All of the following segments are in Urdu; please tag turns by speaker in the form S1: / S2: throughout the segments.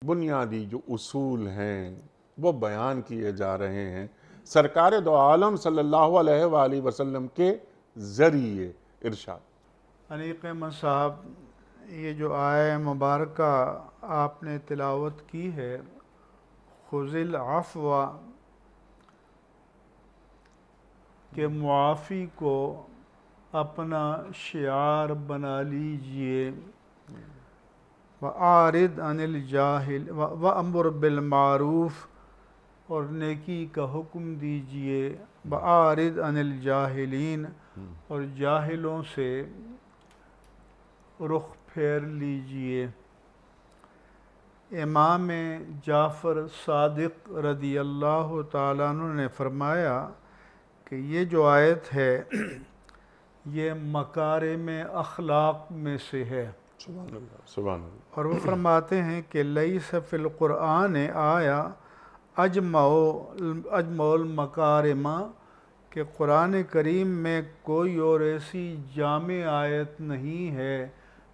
S1: بنیادی جو اصول ہیں وہ بیان کیے جا رہے ہیں سرکار دو عالم صلی اللہ علیہ وآلہ وسلم کے ذریعے۔ ارشاد۔
S2: انیق احمد صاحب، یہ جو آیہ مبارکہ آپ نے تلاوت کی ہے، خذ العفو، کہ معافی کو اپنا شعار بنا لیجئے، وَأَعْرِضْ عَنِ الْجَاهِلِ وَأَمُرْ بِالْمَعْرُوفِ، اور نیکی کا حکم دیجئے، وَأَعْرِضْ عَنِ الْجَاهِلِينَ، اور جاہلوں سے رخ پھیر لیجئے۔ امام جعفر صادق رضی اللہ تعالیٰ عنہ نے فرمایا کہ یہ جو آیت ہے یہ مکارم اخلاق میں سے ہے۔
S1: سبحان اللہ، سبحان اللہ۔
S2: اور وہ فرماتے ہیں کہ لیس فی القرآن آیا اجمع المکارم، کہ قرآن کریم میں کوئی اور ایسی جامع آیت نہیں ہے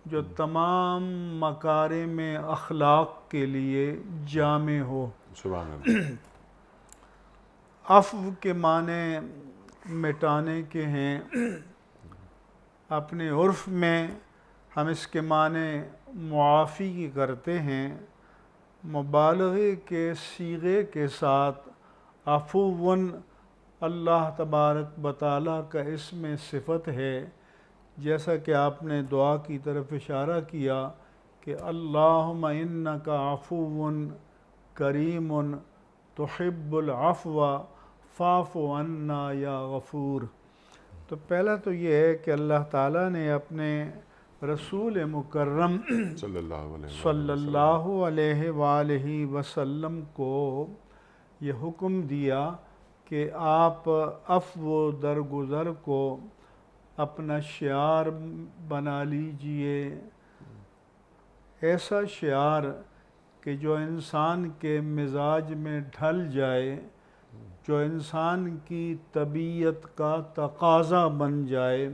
S2: جو تمام مکارم اخلاق کے لیے جامع ہو۔
S1: سبحان اللہ۔
S2: عفو کے معنی مٹانے کے ہیں، اپنے عرف میں ہم اس کے معنی معافی کی کرتے ہیں، مبالغے کے صیغے کے ساتھ عفوٌ اللہ تبارک و تعالیٰ کا اسم صفت ہے، جیسا کہ آپ نے دعا کی طرف اشارہ کیا کہ اللہم انک عفو کریم تحب العفو فاعف عنا یا غفور۔ تو پہلا تو یہ ہے کہ اللہ تعالیٰ نے اپنے رسول مکرم صلی اللہ علیہ وآلہ وسلم کو یہ حکم دیا کہ آپ عفو و درگزر کو اپنا شعار بنا لیجئے، ایسا شعار کہ جو انسان کے مزاج میں ڈھل جائے، جو انسان کی طبیعت کا تقاضا بن جائے۔